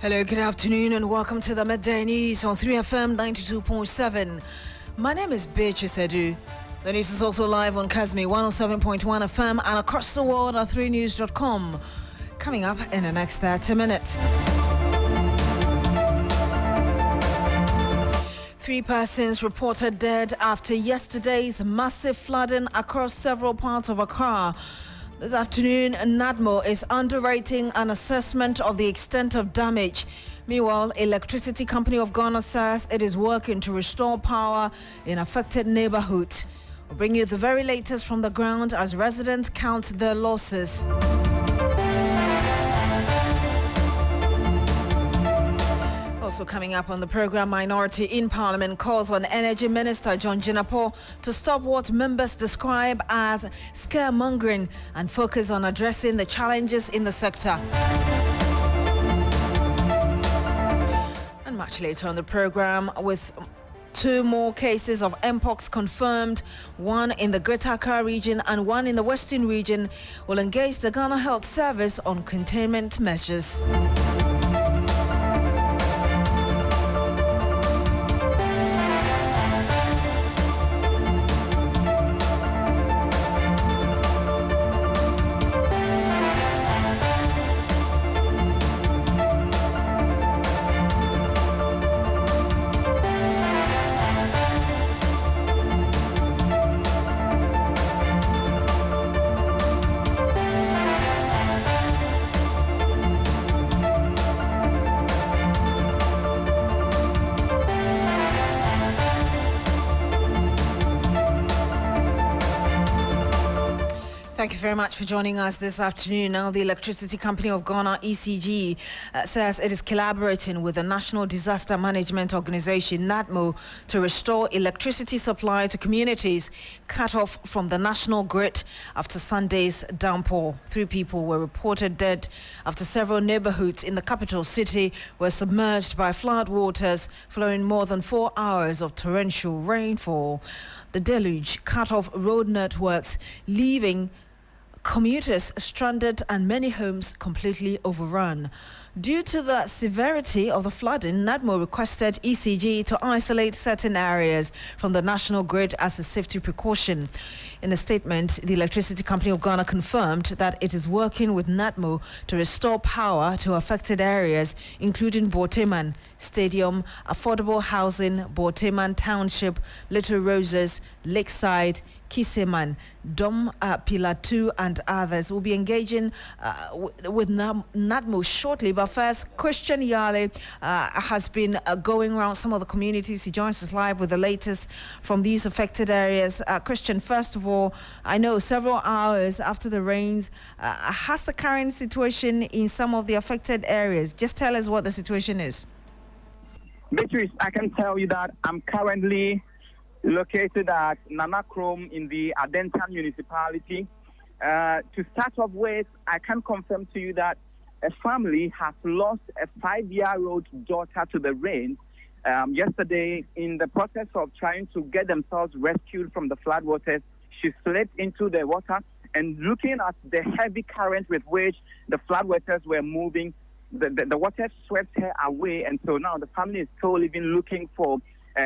Hello, good afternoon, and welcome to the Midday News on 3FM 92.7. My name is Beatrice Adu. The news is also live on Kazmi 107.1 FM and across the world at 3news.com. Coming up in the next 30 minutes. 3 persons reported dead after yesterday's massive flooding across several parts of Accra. This afternoon, NADMO is underwriting an assessment of the extent of damage. Meanwhile, Electricity Company of Ghana says it is working to restore power in affected neighborhoods. We'll bring you the very latest from the ground as residents count their losses. Also coming up on the program, Minority in Parliament calls on Energy Minister John Jinapor to stop what members describe as scaremongering and focus on addressing the challenges in the sector. And much later on the program, with 2 more cases of Mpox confirmed, 1 in the Greater Accra region and 1 in the Western region, will engage the Ghana Health Service on containment measures. Thank you very much for joining us this afternoon. Now, the Electricity Company of Ghana, ECG, says it is collaborating with the National Disaster Management Organization, NADMO, to restore electricity supply to communities cut off from the national grid after Sunday's downpour. 3 people were reported dead after several neighborhoods in the capital city were submerged by flood waters following more than 4 hours of torrential rainfall. The deluge cut off road networks, leaving commuters stranded and many homes completely overrun. Due to the severity of the flooding, NADMO requested ECG to isolate certain areas from the national grid as a safety precaution. In a statement, the Electricity Company of Ghana confirmed that it is working with NADMO to restore power to affected areas, including Borteman Stadium, affordable housing, Borteman Township, Little Roses, Lakeside, Kiseman, Dom Pillar 2 and others. Will be engaging with NADMO shortly. But first, Christian Yale has been going around some of the communities. He joins us live with the latest from these affected areas. Christian, first of all, I know several hours after the rains, has the current situation in some of the affected areas? Just tell us what the situation is. Beatrice, I can tell you that I'm currently located at Nanakrom in the Adentan municipality. To start off with, I can confirm to you that a family has lost a 5-year-old daughter to the rain yesterday. In the process of trying to get themselves rescued from the floodwaters, she slipped into the water, and looking at the heavy current with which the floodwaters were moving, the water swept her away, and so now the family is still even looking for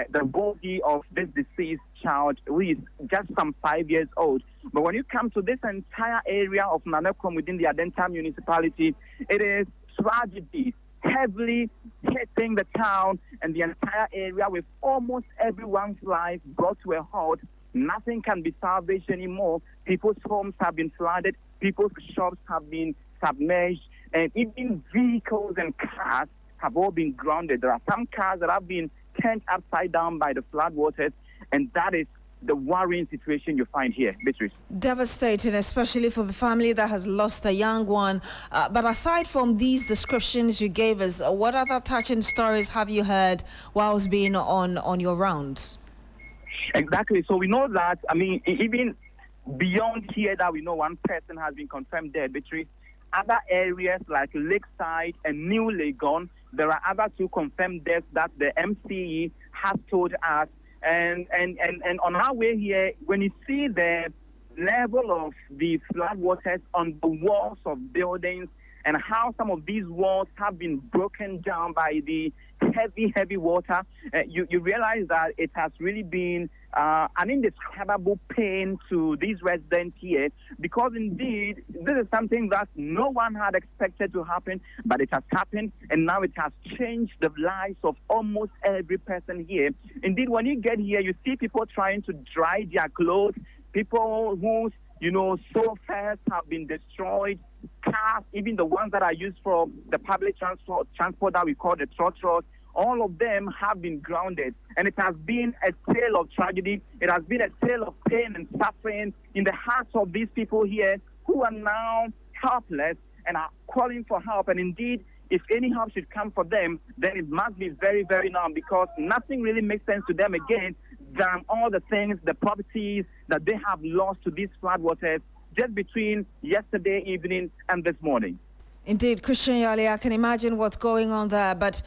the body of this deceased child, who is just some 5 years old. But when you come to this entire area of Nanakrom within the Adenta municipality, it is tragedy, heavily hitting the town and the entire area, with almost everyone's life brought to a halt. Nothing can be salvaged anymore. People's homes have been flooded, people's shops have been submerged, and even vehicles and cars have all been grounded. There are some cars that have been turned upside down by the floodwaters, and that is the worrying situation you find here, Beatrice. Devastating, especially for the family that has lost a young one. But aside from these descriptions you gave us, what other touching stories have you heard whilst being on your rounds? Exactly. So we know that, even beyond here, that we know one person has been confirmed dead, Beatrice. Other areas like Lakeside and New Legon, there are other 2 confirmed deaths that the MCE has told us. And on our way here, when you see the level of the flood waters on the walls of buildings and how some of these walls have been broken down by the heavy water, you realize that it has really been an indescribable pain to these residents here, because indeed this is something that no one had expected to happen, but it has happened, and now it has changed the lives of almost every person here. Indeed, when you get here, you see people trying to dry their clothes, people whose sofas have been destroyed, cars, even the ones that are used for the public transport that we call the trotros, all of them have been grounded. And it has been a tale of tragedy. It has been a tale of pain and suffering in the hearts of these people here who are now helpless and are calling for help. And indeed, if any help should come for them, then it must be very, very now, because nothing really makes sense to them again than all the things, the properties that they have lost to these floodwaters just between yesterday evening and this morning. Indeed, Christian Yali, I can imagine what's going on there, but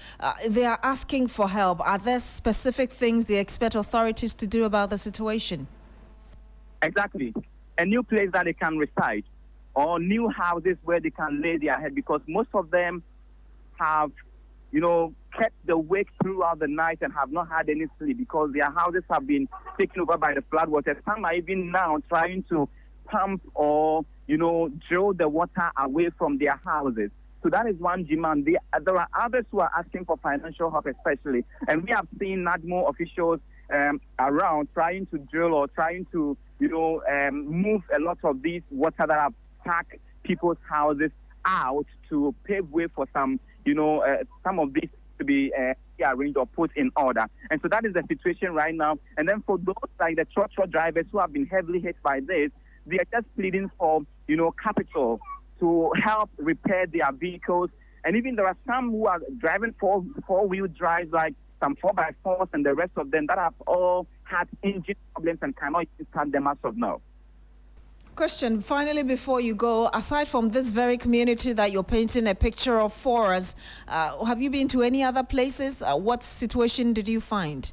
they are asking for help. Are there specific things they expect authorities to do about the situation? Exactly. A new place that they can reside, or new houses where they can lay their head, because most of them have, kept the wake throughout the night and have not had any sleep because their houses have been taken over by the floodwaters. Some are even now trying to pump or drill the water away from their houses. So that is one demand. There are others who are asking for financial help especially. And we have seen NADMO officials around trying to drill or trying to, move a lot of these water that have packed people's houses out to pave way for some of these to be arranged or put in order. And so that is the situation right now. And then for those like the truck drivers who have been heavily hit by this, they are just pleading for, capital to help repair their vehicles. And even there are some who are driving four-wheel drives, like some 4x4s and the rest of them that have all had engine problems and cannot start them as of now. Question, finally, before you go, aside from this very community that you're painting a picture of for us, have you been to any other places? What situation did you find?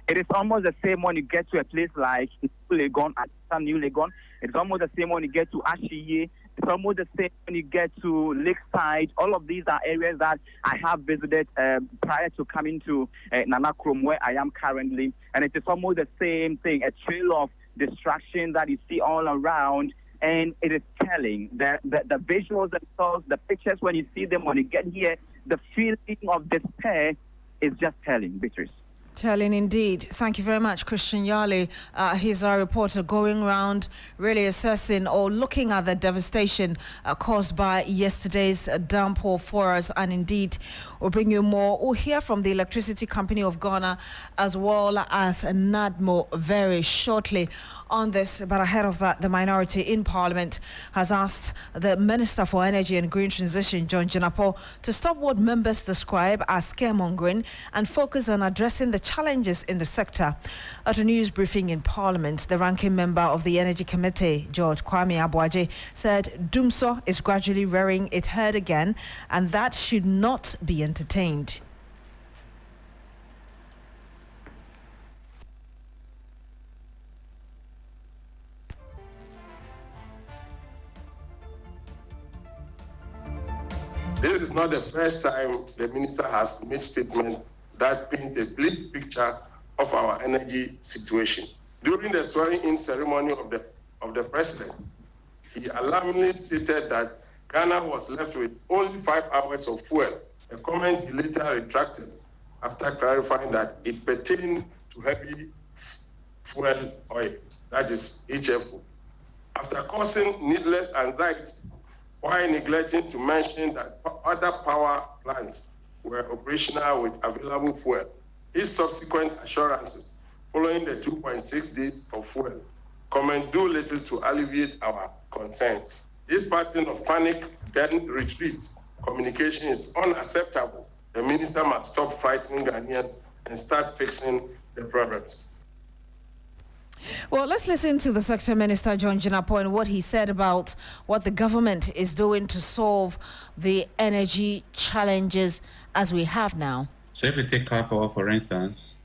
It is almost the same when you get to a place like New Legon. It's almost the same when you get to Ashiye. It's almost the same when you get to Lakeside. All of these are areas that I have visited prior to coming to Nanakrom, where I am currently. And it is almost the same thing, a trail of destruction that you see all around. And it is telling. The visuals themselves, the pictures, when you see them, when you get here, the feeling of despair is just telling, Beatrice. Telling indeed. Thank you very much, Christian Yali. He's our reporter going around really assessing or looking at the devastation caused by yesterday's downpour for us. And indeed, we'll bring you more. We'll hear from the Electricity Company of Ghana as well as NADMO very shortly on this. But ahead of that, the minority in Parliament has asked the Minister for Energy and Green Transition, John Jinapor, to stop what members describe as scaremongering and focus on addressing the challenges in the sector. At a news briefing in Parliament, the ranking member of the Energy Committee, George Kwame Abuaje, said Dumso is gradually rearing its head again, and that should not be entertained. This is not the first time the minister has made statements that paint a bleak picture of our energy situation. During the swearing-in ceremony of the president, he alarmingly stated that Ghana was left with only 5 hours of fuel, a comment he later retracted after clarifying that it pertained to heavy fuel oil, that is HFO. After causing needless anxiety, while neglecting to mention that other power plants were operational with available fuel, his subsequent assurances following the 2.6 days of fuel comment do little to alleviate our concerns. This pattern of panic, then retreat communication is unacceptable. The minister must stop frightening Ghanaians and start fixing the problems. Well, let's listen to the Sector Minister, John Jinapor, and what he said about what the government is doing to solve the energy challenges as we have now. So if we take Car Power, for instance,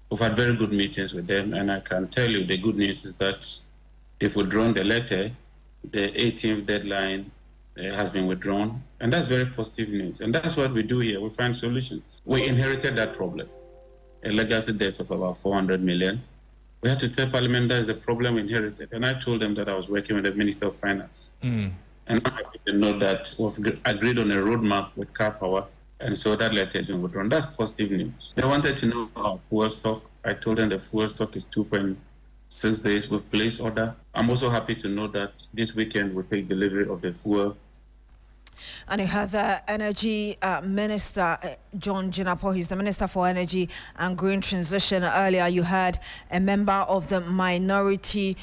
we've had very good meetings with them, and I can tell you the good news is that they've withdrawn the letter. The 18th deadline has been withdrawn, and that's very positive news. And that's what we do here. We find solutions. We inherited that problem, a legacy debt of about 400 million. We had to tell Parliament that's the problem we inherited. And I told them that I was working with the Minister of Finance. And I'm happy to know that we've agreed on a roadmap with Car Power, and so that letter has been withdrawn. That's positive news. They wanted to know our fuel stock. I told them the fuel stock is 2.6 days with place order. I'm also happy to know that this weekend we'll take delivery of the fuel. And you had the Energy Minister, John Jinapo, he's the Minister for Energy and Green Transition. Earlier, you had a member of the minority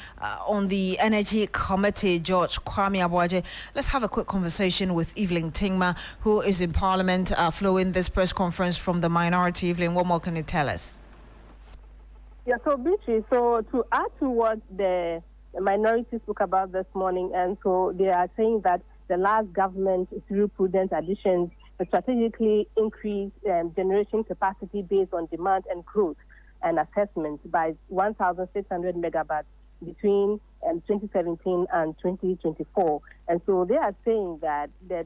on the Energy Committee, George Kwame Abuaje. Let's have a quick conversation with Evelyn Tingma, who is in Parliament, following this press conference from the minority. Evelyn, what more can you tell us? Yeah, so Beatrice, so to add to what the minority spoke about this morning, and so they are saying that the last government, through prudent additions, strategically increased generation capacity based on demand and growth and assessment by 1,600 megawatts between 2017 and 2024. And so they are saying that the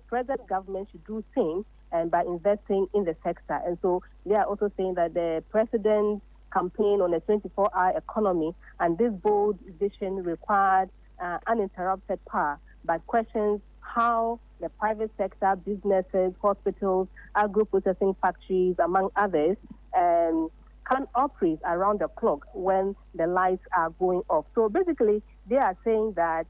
present government should do same by investing in the sector. And so they are also saying that the president's campaign on a 24-hour economy and this bold vision required uninterrupted power, but questions how the private sector, businesses, hospitals, agro-processing factories, among others, can operate around the clock when the lights are going off. So basically, they are saying that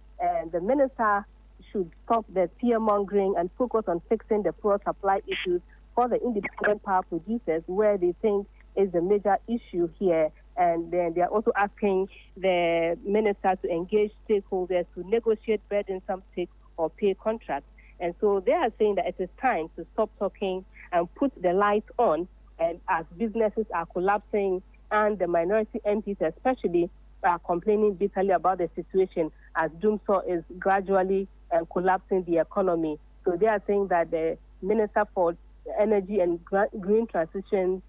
the minister should stop the fear-mongering and focus on fixing the fuel supply issues for the independent power producers, where they think is the major issue here. And then they are also asking the minister to engage stakeholders to negotiate burdensome take-or-pay contracts. And so they are saying that it is time to stop talking and put the lights on, and as businesses are collapsing and the minority MPs especially are complaining bitterly about the situation as Doomsaw is gradually collapsing the economy. So they are saying that the Minister for Energy and Green Transition,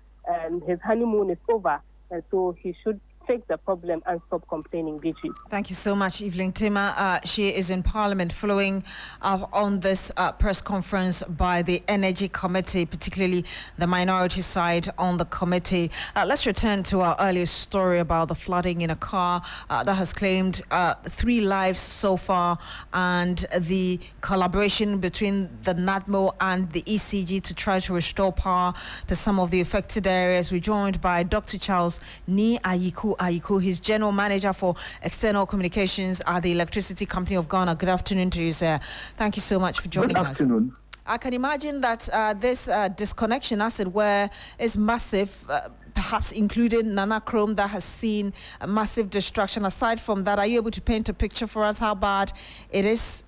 his honeymoon is over, and so he should fix the problem and stop complaining, Beatrice. Thank you so much, Evelyn Tingma. She is in Parliament following up on this press conference by the Energy Committee, particularly the minority side on the committee. Let's return to our earlier story about the flooding in a car that has claimed 3 lives so far, and the collaboration between the NADMO and the ECG to try to restore power to some of the affected areas. We're joined by Dr. Charles Ni Ayiku. He's General Manager for External Communications at the Electricity Company of Ghana. Good afternoon to you, sir. Thank you so much for joining us. Good afternoon. I can imagine that this disconnection, as it were, is massive, perhaps including Nana Chrome, that has seen a massive destruction. Aside from that, are you able to paint a picture for us how bad it is?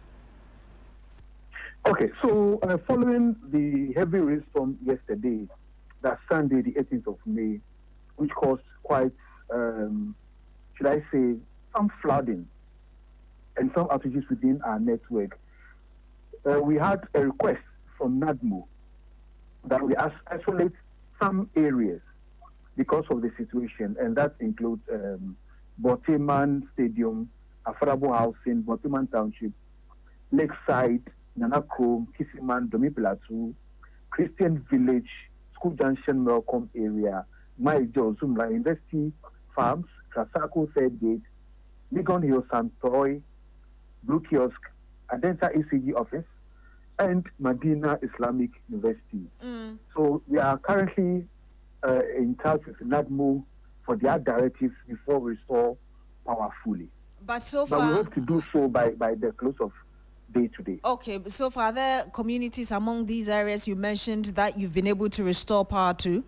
Okay, so following the heavy rainstorm yesterday, that's Sunday, the 18th of May, which caused quite should I say, some flooding and some outages within our network. We had a request from NADMO that we isolate some areas because of the situation, and that includes Boteman Stadium, Affordable Housing, Boteman Township, Lakeside, Nana Chrome, Kisiman, Domi Plateau, Christian Village, School Junction, Melcombe area, Maijo, Zumla, University Farms, Krasako, Third Gate, Ligon Hill, Santoy, Blue Kiosk, Adenta ECG office, and Medina Islamic University. So we are currently in touch with NADMO for their directives before we restore power fully. But so far, we hope to do so by the close of day today. Okay, so far, are there communities among these areas you mentioned that you've been able to restore power to?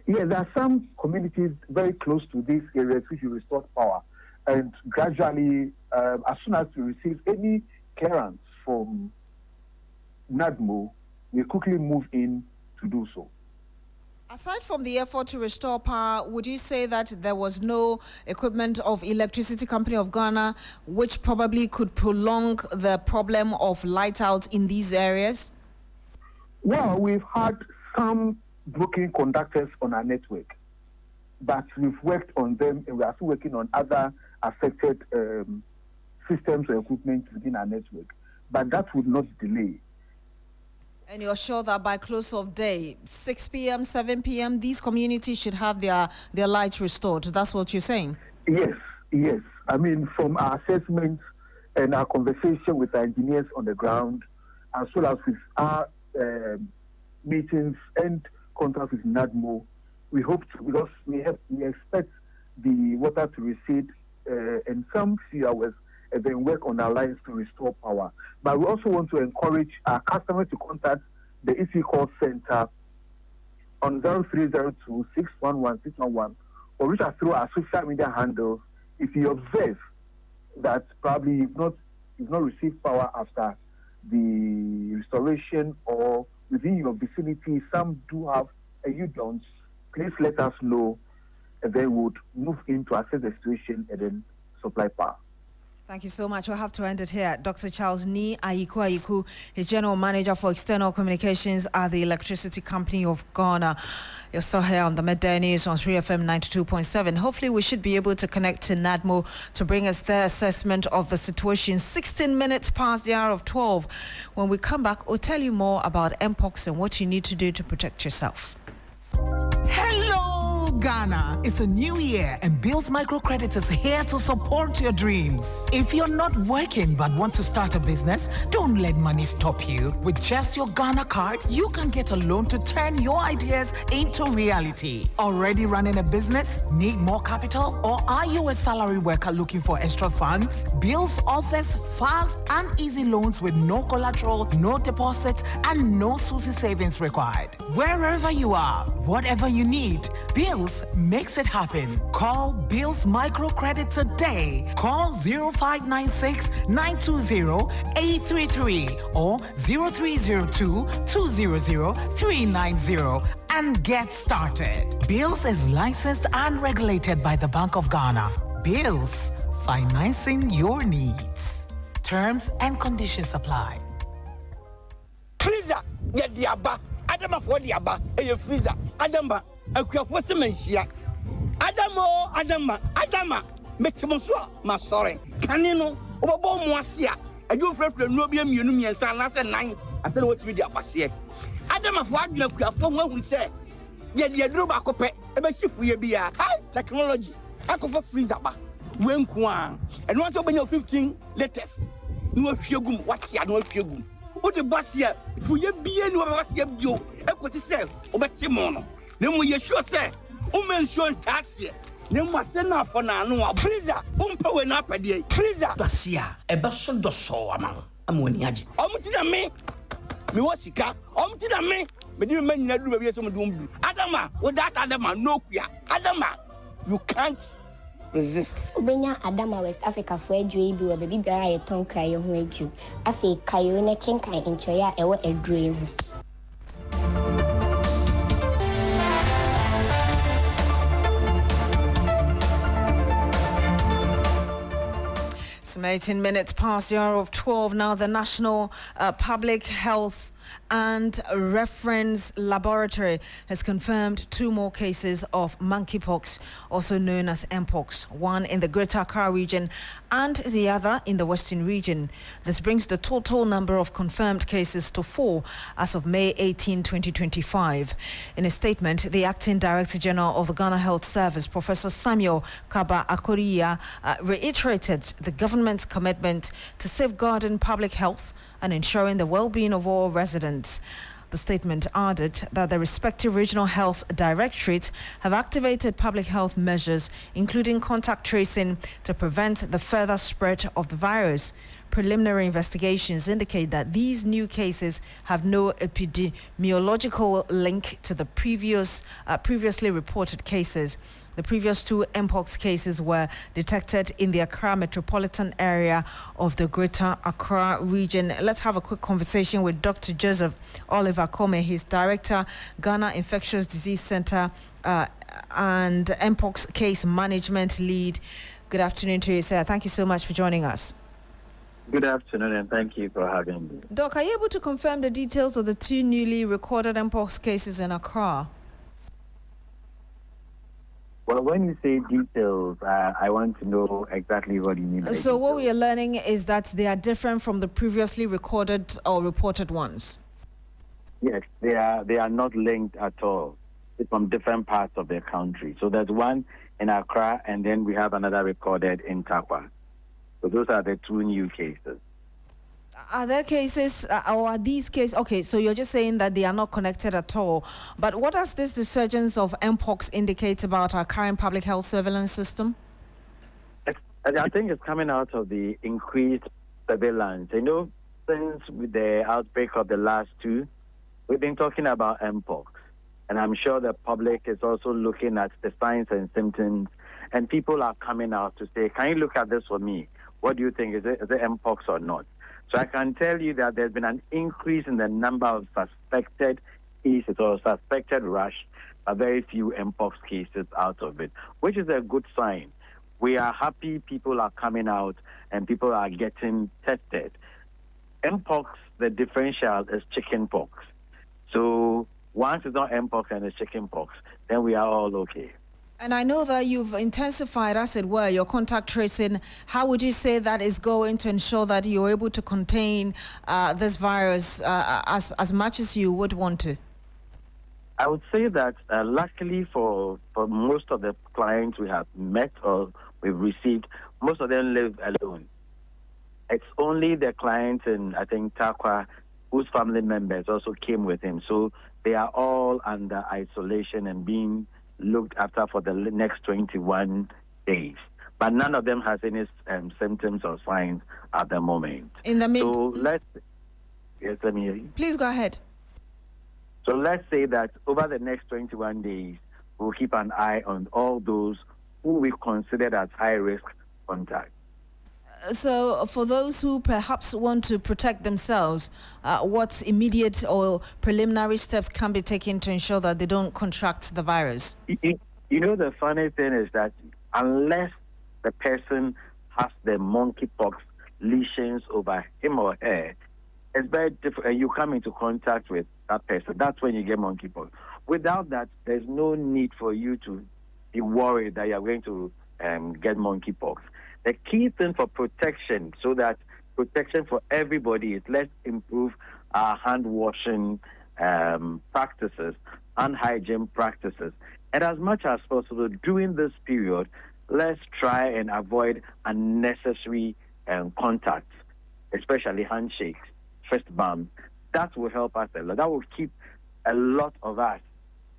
Yeah, there are some communities very close to these areas which you restore power, and gradually, as soon as we receive any clearance from NADMO, we quickly move in to do so. Aside from the effort to restore power, would you say that there was no equipment of Electricity Company of Ghana which probably could prolong the problem of light out in these areas? Well, we've had some broken conductors on our network, but we've worked on them, and we are still working on other affected systems or equipment within our network. but that would not delay. And you're sure that by close of day, 6 p.m., 7 p.m., these communities should have their lights restored? That's what you're saying? Yes. I mean, from our assessments and our conversation with our engineers on the ground, as well as with our meetings and contacts with NADMO, we hope to, because we expect the water to recede in some few hours and then work on our lines to restore power. But we also want to encourage our customers to contact the EC call center on 0302-611-611 or reach us through our social media handles if you observe that probably you've not received power after the restoration, or within your vicinity some do have and you don't. Please let us know, and then we would move in to assess the situation and then supply power. Thank you so much. We'll have to end it here. Dr. Charles Ni Ayiku, his General Manager for External Communications at the Electricity Company of Ghana. You're still here on the Midday News on 3FM 92.7. Hopefully we should be able to connect to NADMO to bring us their assessment of the situation. 16 minutes past the hour of 12. When we come back, we'll tell you more about Mpox and what you need to do to protect yourself. Hello, Ghana. It's a new year and Bills Microcredit is here to support your dreams. If you're not working but want to start a business, don't let money stop you. With just your Ghana card, you can get a loan to turn your ideas into reality. Already running a business? Need more capital? Or are you a salary worker looking for extra funds? Bills offers fast and easy loans with no collateral, no deposit, and no SUSI savings required. Wherever you are, whatever you need, Bills makes it happen. Call Bills Microcredit today. Call 0596-920-833 or 0302-200-390 and get started. Bills is licensed and regulated by the Bank of Ghana. Bills, financing your needs. Terms and conditions apply. Freezer, get the abba. Adama for the abba, a freezer. Adama, a quaffosamentia. Adama, make some my sorry. Can you know, over Moasia? I do for Nobium Unum and San last night. I tell what we did was here. Adama for the quaffon we say. Yet the Adruba Cope, a ship will be a high technology. I could for freezer. When Kwan, and once open your 15 letters. No fugum, what ya no fugum. What the bus here? For you be anywhere what you equal to say, over Timono. Then we sure say, woman sure task here. Then what's enough for now? Freezer, Umpa went up a day. Freezer, Basia, a basson do so among. I'm winning. Omtina me, Miwasika, Omtina me, but you may not do some doom. Adama, with that Adama, no queer. Adama, you can't resist. Ubenya Adama West Africa for a dream, or baby bear a tongue cry who made you. I say, Kayone Kinkai in Choya, a dream. Some 18 minutes past the hour of 12. Now the National Public Health and Reference Laboratory has confirmed 2 more cases of monkeypox, also known as Mpox, one in the Greater Accra region and the other in the Western region. This brings the total number of confirmed cases to 4 as of May 18, 2025. In a statement, the Acting Director General of the Ghana Health Service, Professor Samuel Kaba Akoriya, reiterated the government's commitment to safeguarding public health and ensuring the well-being of all residents. The statement added that the respective regional health directorates have activated public health measures, including contact tracing, to prevent the further spread of the virus. Preliminary investigations indicate that these new cases have no epidemiological link to the previously reported cases. The previous 2 Mpox cases were detected in the Accra metropolitan area of the Greater Accra region. Let's have a quick conversation with Dr. Joseph Oliver Kome. He's Director, Ghana Infectious Disease Center and Mpox Case Management Lead. Good afternoon to you, sir. Thank you so much for joining us. Good afternoon, and thank you for having me. Doc, are you able to confirm the details of the 2 newly recorded Mpox cases in Accra? Well, when you say details, I want to know exactly what you mean by So details. what we are learning is that they are different from the previously recorded or reported ones. Yes, they are not linked at all. It's from different parts of the country. So there's one in Accra, and then we have another recorded in Takwa. So those are the two new cases. Are there cases, or are these cases, okay, so you're just saying that they are not connected at all. But what does this resurgence of Mpox indicate about our current public health surveillance system? I think it's coming out of the increased surveillance. You know, since the outbreak of the last two, we've been talking about Mpox. And I'm sure the public is also looking at the signs and symptoms. And people are coming out to say, can you look at this for me? What do you think? Is it Mpox or not? So I can tell you that there's been an increase in the number of suspected cases or suspected rush, a very few Mpox cases out of it, which is a good sign. We are happy people are coming out and people are getting tested. Mpox, the differential is chickenpox. So once it's not Mpox and it's chickenpox, then we are all okay. And I know that you've intensified, as it were, your contact tracing. How would you say that is going to ensure that you're able to contain this virus as much as you would want to? I would say that luckily for most of the clients we have met or we've received, most of them live alone. It's only the clients in, I think, Takwa, whose family members also came with him. So they are all under isolation and being looked after for the next 21 days. But none of them has any symptoms or signs at the moment. So let me hear you. Please go ahead. So let's say that over the next 21 days, we'll keep an eye on all those who we consider as high-risk contacts. So for those who perhaps want to protect themselves, what immediate or preliminary steps can be taken to ensure that they don't contract the virus? You know, the funny thing is that unless the person has the monkeypox lesions over him or her, it's very difficult. You come into contact with that person. That's when you get monkeypox. Without that, there's no need for you to be worried that you're going to get monkeypox. The key thing for protection, so that protection for everybody, is let's improve our hand washing practices and hygiene practices. And as much as possible during this period, let's try and avoid unnecessary contacts, especially handshakes, fist bumps. That will help us a lot. That will keep a lot of us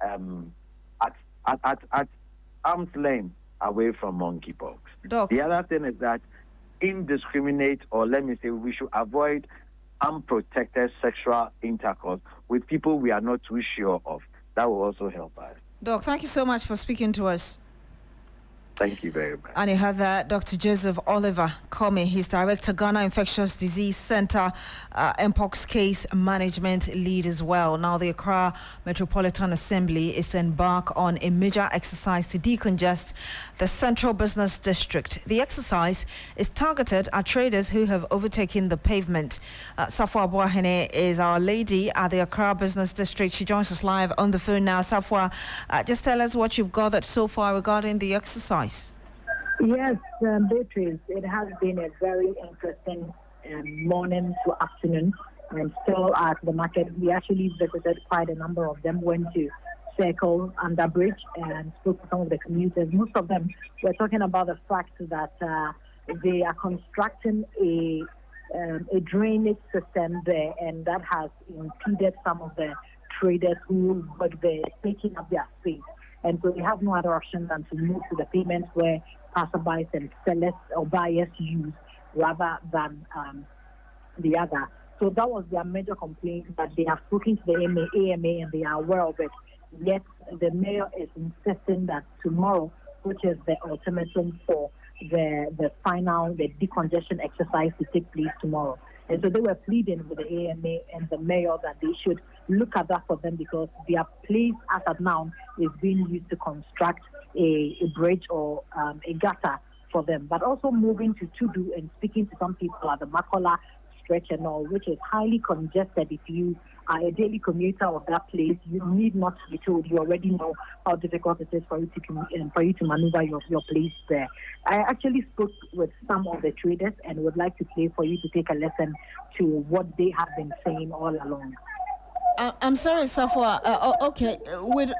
at arm's length away from monkeypox. Doc. The other thing is that indiscriminate, or let me say, we should avoid unprotected sexual intercourse with people we are not too sure of. That will also help us. Doc, thank you so much for speaking to us. Thank you very much. And you heard that Dr. Joseph Oliver Comey, he's Director, Ghana Infectious Disease Center, Mpox Case Management Lead as well. Now, the Accra Metropolitan Assembly is to embark on a major exercise to decongest the Central Business District. The exercise is targeted at traders who have overtaken the pavement. Safwa Boahene is our lady at the Accra Business District. She joins us live on the phone now. Safwa, just tell us what you've gathered so far regarding the exercise. Yes, Beatrice, it has been a very interesting morning to afternoon, and still at the market. We actually visited quite a number of them, went to Circle, Underbridge, and spoke to some of the commuters. Most of them were talking about the fact that they are constructing a drainage system there, and that has impeded some of the traders who were there taking up their space. And so they have no other option than to move to the payments where passerbys and sellers or buyers use rather than the other. So that was their major complaint, that they have spoken to the AMA and they are aware of it. Yet the mayor is insisting that tomorrow, which is the ultimatum for the final, the decongestion exercise to take place tomorrow. And so they were pleading with the AMA and the mayor that they should look at that for them, because their place as of now is being used to construct a bridge or a gutter for them. But also moving to Tudu and speaking to some people at the Makola stretch and all, which is highly congested. If you are a daily commuter of that place, you need not to be told. You already know how difficult it is for you to maneuver your place there. I actually spoke with some of the traders and would like to play for you to take a lesson to what they have been saying all along. I'm sorry, Safwa. Okay, with.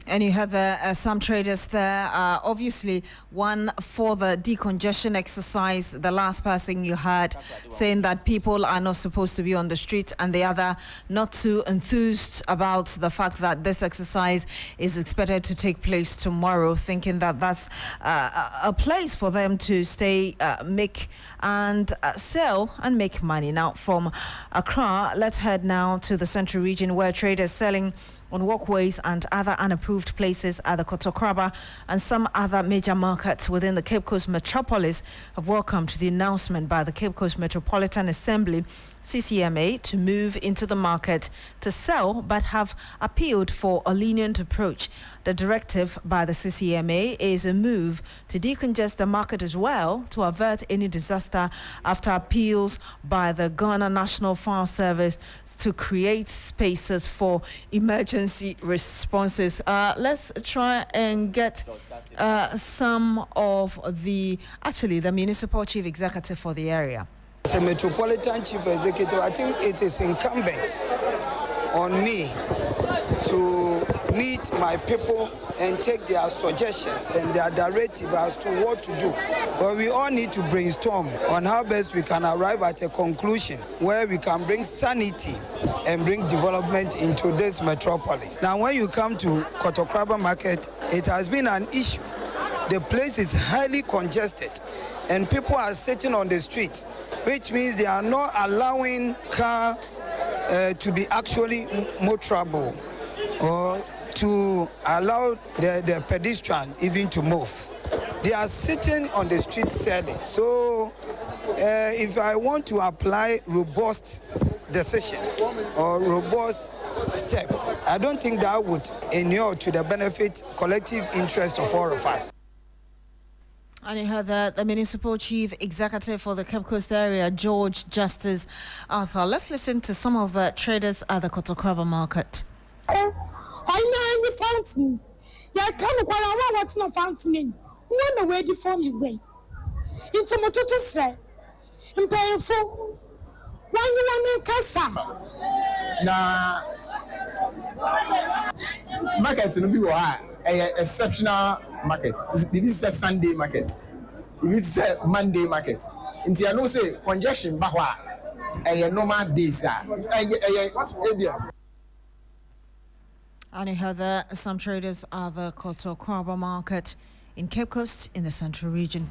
And you had some traders there, obviously one for the decongestion exercise, the last person you had saying that people are not supposed to be on the street, and the other not too enthused about the fact that this exercise is expected to take place tomorrow, thinking that that's a place for them to stay, make and sell and make money. Now from Accra, let's head now to the Central Region, where traders selling on walkways and other unapproved places at the Kotokraba and some other major markets within the Cape Coast metropolis have welcomed the announcement by the Cape Coast Metropolitan Assembly, CCMA, to move into the market to sell, but have appealed for a lenient approach. The directive by the CCMA is a move to decongest the market as well to avert any disaster after appeals by the Ghana National Fire Service to create spaces for emergency responses. Let's try and get some of the municipal chief executive for the area. As a Metropolitan Chief Executive, I think it is incumbent on me to meet my people and take their suggestions and their directive as to what to do. But we all need to brainstorm on how best we can arrive at a conclusion where we can bring sanity and bring development into this metropolis. Now, when you come to Kotokraba Market, it has been an issue. The place is highly congested and people are sitting on the street, which means they are not allowing car to be actually motorable or to allow the pedestrians even to move. They are sitting on the street selling. So if I want to apply robust decision or robust step, I don't think that would inure to the benefit, collective interest of all of us. And you heard the Municipal Chief Executive for the Cape Coast area, George Justice Arthur. Let's listen to some of the traders at the Kotokraba market. I know the fountain. Yeah, come on, what's no fountain? One away the form you way. It's a motor to say. And paying for one you want in Casa. Nah, market will be an exceptional market. This is a Sunday market. This is a Monday market. In the no say congestion, bahwa a normal days. And you heard some traders at the Kotokraba market in Cape Coast in the Central Region.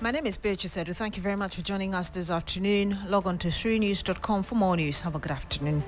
My name is Beatrice Adu. Thank you very much for joining us this afternoon. Log on to 3news.com for more news. Have a good afternoon.